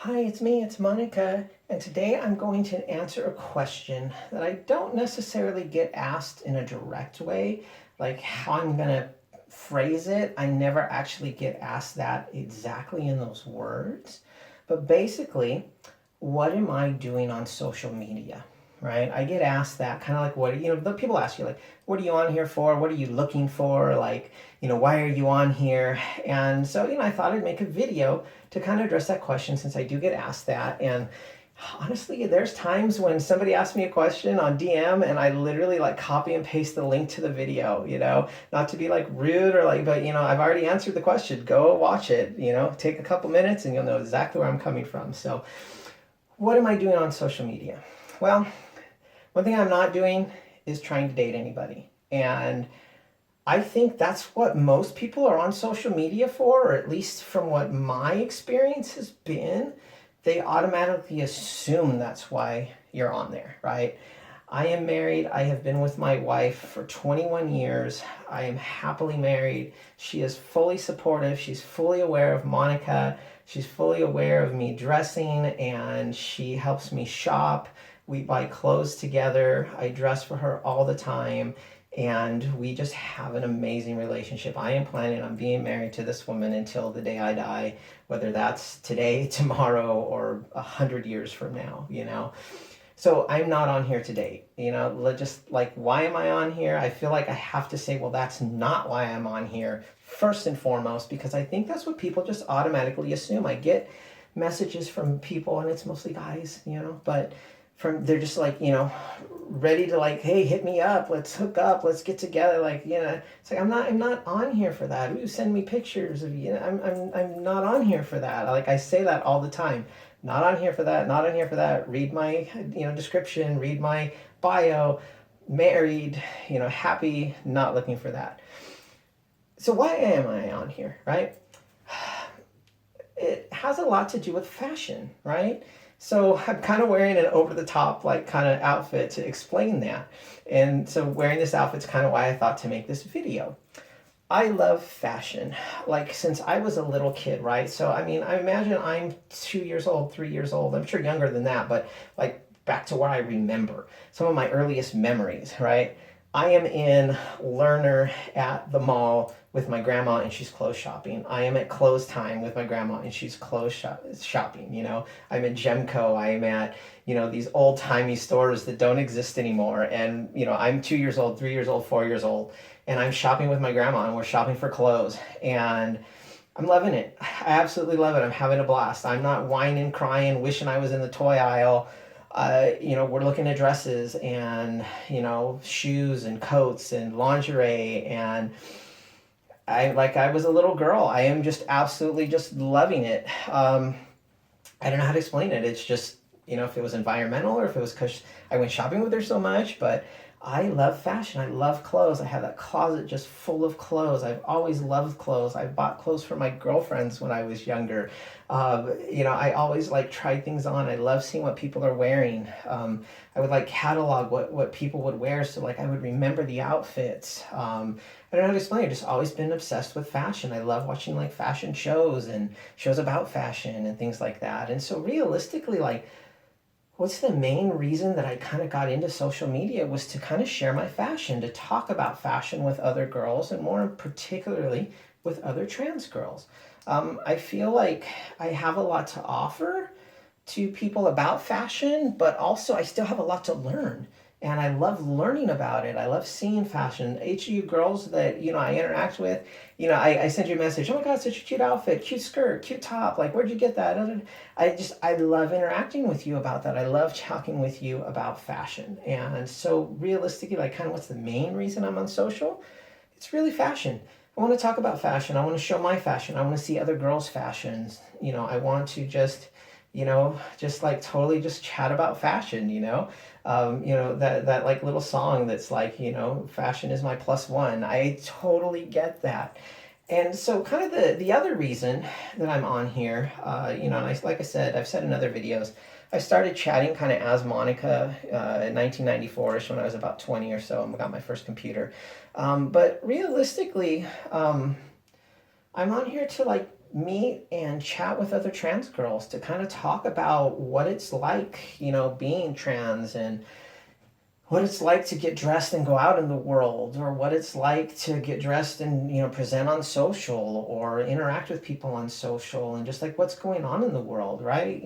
Hi, it's me, it's Monica, and today I'm going to answer a question that I don't necessarily get asked in a direct way, like how I'm going to phrase it. I never actually get asked that exactly in those words. But basically, what am I doing on social media? Right? I get asked that kind of like, the people ask you, like, what are you on here for? What are you looking for? Like, why are you on here? And so, I thought I'd make a video to kind of address that question since I do get asked that. And honestly, there's times when somebody asks me a question on DM and I literally like copy and paste the link to the video, not to be like rude or like, but I've already answered the question. Go watch it, take a couple minutes and you'll know exactly where I'm coming from. So, what am I doing on social media? Well, one thing I'm not doing is trying to date anybody. And I think that's what most people are on social media for, or at least from what my experience has been. They automatically assume that's why you're on there, right? I am married. I have been with my wife for 21 years. I am happily married. She is fully supportive. She's fully aware of Monica. She's fully aware of me dressing, and she helps me shop. We buy clothes together. I dress for her all the time, and we just have an amazing relationship. I am planning on being married to this woman until the day I die, whether that's today, tomorrow, or 100 years from now. So I'm not on here to date. Just like, why am I on here? I feel like I have to say, well, that's not why I'm on here, first and foremost, because I think that's what people just automatically assume. I get messages from people, and it's mostly guys, but they're just like, ready to like, hey, hit me up, let's hook up, let's get together. Like, it's like, I'm not on here for that. Ooh, send me pictures of you. I'm not on here for that. Like, I say that all the time. Not on here for that, not on here for that. Read my, description, read my bio, married, happy, not looking for that. So why am I on here, right? It has a lot to do with fashion, right? So I'm kind of wearing an over the top, like, kind of outfit to explain that. And so wearing this outfit's kind of why I thought to make this video. I love fashion, like, since I was a little kid, right? So, I mean, I imagine I'm 2 years old, 3 years old. I'm sure younger than that, but like back to where I remember some of my earliest memories, right? I am in Lerner at the mall with my grandma and she's clothes shopping. I am at clothes time with my grandma and she's shopping. I'm at Gemco. I am at, these old timey stores that don't exist anymore. And, I'm 2 years old, 3 years old, 4 years old, and I'm shopping with my grandma and we're shopping for clothes. And I'm loving it. I absolutely love it. I'm having a blast. I'm not whining, crying, wishing I was in the toy aisle. We're looking at dresses and, shoes and coats and lingerie. And I was a little girl. I am just absolutely just loving it. I don't know how to explain it. It's just, if it was environmental or if it was because I went shopping with her so much, but I love fashion. I love clothes. I have that closet just full of clothes. I've always loved clothes. I bought clothes for my girlfriends when I was younger. I always like tried things on. I love seeing what people are wearing. I would like catalog what people would wear, so like I would remember the outfits. I don't know how to explain it. I've just always been obsessed with fashion. I love watching like fashion shows and shows about fashion and things like that. And so realistically, like, what's the main reason that I kind of got into social media was to kind of share my fashion, to talk about fashion with other girls, and more particularly with other trans girls. I feel like I have a lot to offer to people about fashion, but also I still have a lot to learn. And I love learning about it. I love seeing fashion. Each of you girls that, I interact with, I send you a message. Oh my God, such a cute outfit, cute skirt, cute top. Like, where'd you get that? I love interacting with you about that. I love talking with you about fashion. And so realistically, like, kind of what's the main reason I'm on social? It's really fashion. I want to talk about fashion. I want to show my fashion. I want to see other girls' fashions. I want to just like totally just chat about fashion. That like little song that's like, fashion is my plus one. I totally get that. And so kind of the other reason that I'm on here, and like I said, I've said in other videos, I started chatting kind of as Monica in 1994ish when I was about 20 or so and got my first computer. But realistically, I'm on here to like meet and chat with other trans girls to kind of talk about what it's like, being trans, and what it's like to get dressed and go out in the world, or what it's like to get dressed and present on social or interact with people on social, and just like what's going on in the world, right?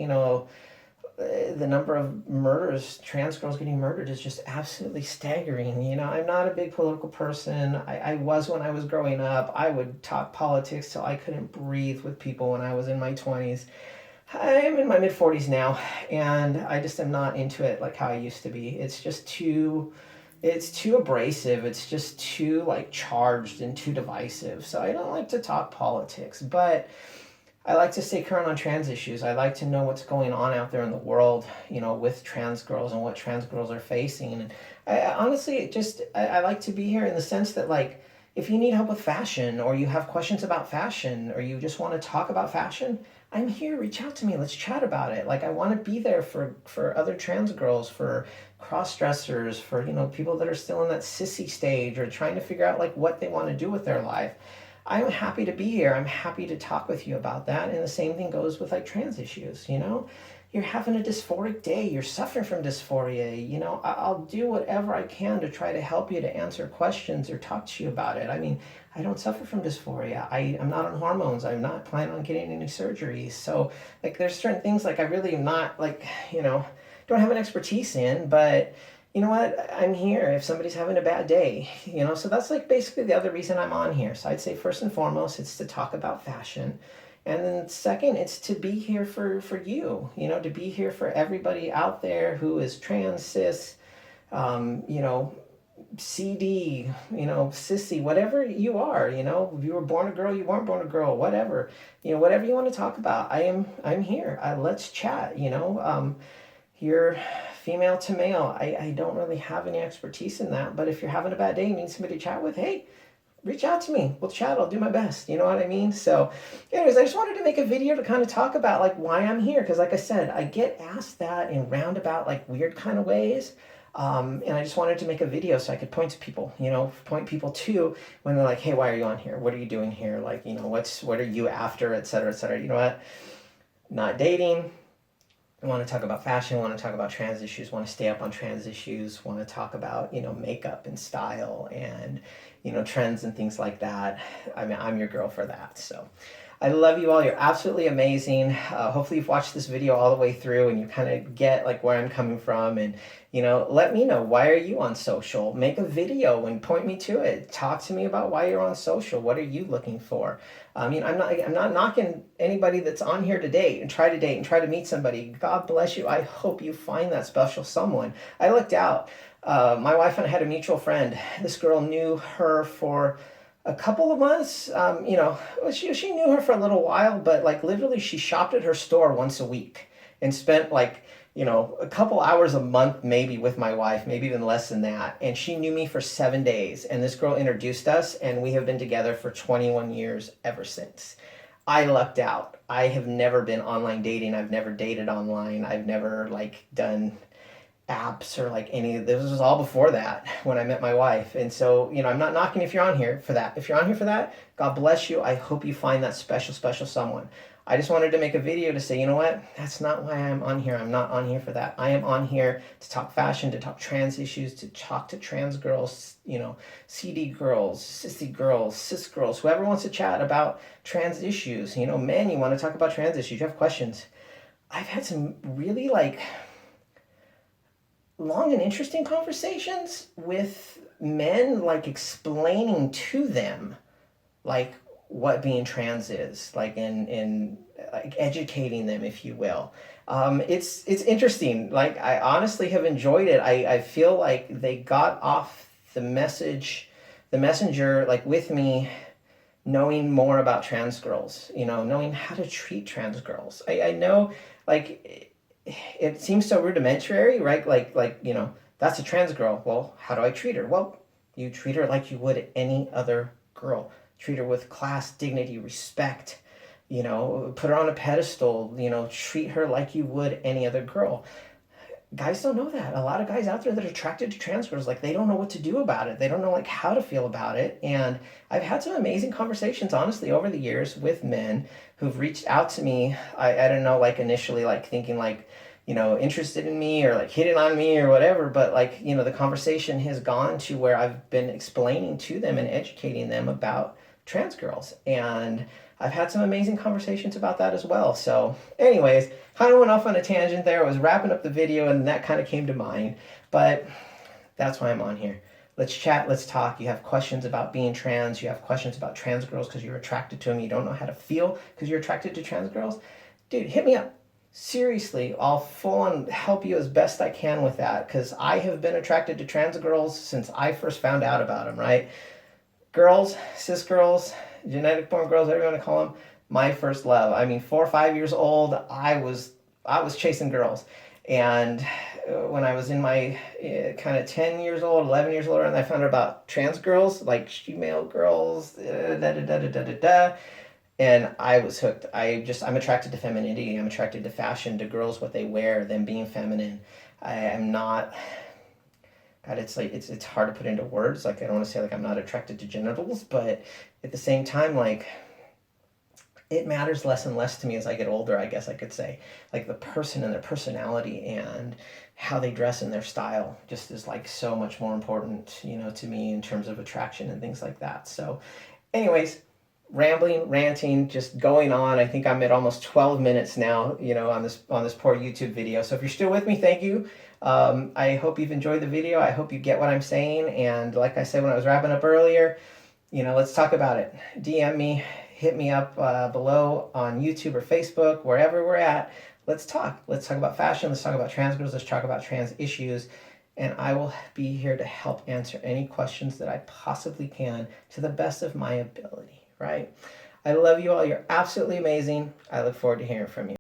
The number of murders, trans girls getting murdered, is just absolutely staggering. I'm not a big political person. I was when I was growing up. I would talk politics till I couldn't breathe with people when I was in my 20s. I'm in my mid 40s now, and I just am not into it like how I used to be. It's too abrasive. It's just too like charged and too divisive. So I don't like to talk politics, but I like to stay current on trans issues. I like to know what's going on out there in the world, with trans girls and what trans girls are facing. And honestly, I like to be here in the sense that, like, if you need help with fashion, or you have questions about fashion, or you just want to talk about fashion, I'm here. Reach out to me. Let's chat about it. Like, I want to be there for other trans girls, for cross dressers, for people that are still in that sissy stage or trying to figure out like what they want to do with their life. I'm happy to be here. I'm happy to talk with you about that. And the same thing goes with like trans issues. You're having a dysphoric day. You're suffering from dysphoria. I'll do whatever I can to try to help you, to answer questions or talk to you about it. I mean, I don't suffer from dysphoria. I'm not on hormones. I'm not planning on getting any surgeries. So like, there's certain things like I really am not like, don't have an expertise in, but you know what? I'm here if somebody's having a bad day, so that's like basically the other reason I'm on here. So I'd say first and foremost, it's to talk about fashion. And then second, it's to be here for you, to be here for everybody out there who is trans, cis, CD, sissy, whatever you are, if you were born a girl, you weren't born a girl, whatever, whatever you want to talk about, I'm here. Let's chat, you're female to male. I don't really have any expertise in that, but if you're having a bad day and need somebody to chat with, hey, reach out to me. We'll chat. I'll do my best. You know what I mean? So anyways, I just wanted to make a video to kind of talk about like why I'm here. Because like I said, I get asked that in roundabout, like weird kind of ways. And I just wanted to make a video so I could point to people, point people to when they're like, hey, why are you on here? What are you doing here? Like, what are you after, et cetera, et cetera. You know what? Not dating. I want to talk about fashion, want to talk about trans issues, want to stay up on trans issues, want to talk about, makeup and style and, trends and things like that. I mean, I'm your girl for that. So I love you all. You're absolutely amazing. Hopefully you've watched this video all the way through and you kind of get like where I'm coming from. And, let me know, why are you on social? Make a video and point me to it. Talk to me about why you're on social. What are you looking for? I mean, I'm not knocking anybody that's on here to date and try to meet somebody. God bless you. I hope you find that special someone. I looked out. My wife and I had a mutual friend. This girl knew her for a couple of months. She knew her for a little while, but like literally she shopped at her store once a week and spent like, a couple hours a month maybe with my wife, maybe even less than that. And she knew me for 7 days. And this girl introduced us, and we have been together for 21 years ever since. I lucked out. I have never been online dating. I've never dated online. I've never like done apps or like any of this. Was all before that when I met my wife. And so, I'm not knocking if you're on here for that. If you're on here for that, God bless you. I hope you find that special, special someone. I just wanted to make a video to say, you know what? That's not why I'm on here. I'm not on here for that. I am on here to talk fashion, to talk trans issues, to talk to trans girls, CD girls, sissy girls, cis girls, whoever wants to chat about trans issues. Men, you want to talk about trans issues, you have questions. I've had some really like long and interesting conversations with men, like explaining to them like what being trans is, like in like educating them, if you will. It's interesting. Like, I honestly have enjoyed it. I feel like they got off the messenger like with me, knowing more about trans girls, knowing how to treat trans girls. I know like it seems so rudimentary, right? Like that's a trans girl. Well, how do I treat her? Well, you treat her like you would any other girl. Treat her with class, dignity, respect, put her on a pedestal, treat her like you would any other girl. guys don't know that. A lot of guys out there that are attracted to trans girls, like they don't know what to do about it. They don't know like how to feel about it. And I've had some amazing conversations, honestly, over the years with men who've reached out to me. I don't know, like initially like thinking like, interested in me or like hitting on me or whatever, but like, the conversation has gone to where I've been explaining to them and educating them about trans girls. And I've had some amazing conversations about that as well. So anyways, kind of went off on a tangent there. I was wrapping up the video and that kind of came to mind, but that's why I'm on here. Let's chat, let's talk. You have questions about being trans, you have questions about trans girls because you're attracted to them, you don't know how to feel because you're attracted to trans girls. Dude, hit me up. Seriously, I'll full on help you as best I can with that because I have been attracted to trans girls since I first found out about them, right? Girls, cis girls, genetic born girls, whatever you want to call them, my first love. I mean, 4 or 5 years old, I was chasing girls, and when I was in my kind of 10 years old, 11 years old, and I found out about trans girls, like female girls, and I was hooked. I'm attracted to femininity. I'm attracted to fashion, to girls, what they wear, them being feminine. I am not. God, it's like it's hard to put into words. Like I don't want to say like I'm not attracted to genitals, but at the same time, like it matters less and less to me as I get older, I guess I could say. Like the person and their personality and how they dress and their style just is like so much more important, to me in terms of attraction and things like that. So anyways, rambling, ranting, just going on. I think I'm at almost 12 minutes now, on this poor YouTube video. So if you're still with me, thank you. I hope you've enjoyed the video. I hope you get what I'm saying. And like I said when I was wrapping up earlier, let's talk about it. DM me, hit me up below on YouTube or Facebook, wherever we're at. Let's talk. Let's talk about fashion. Let's talk about trans girls. Let's talk about trans issues. And I will be here to help answer any questions that I possibly can to the best of my ability, right? I love you all. You're absolutely amazing. I look forward to hearing from you.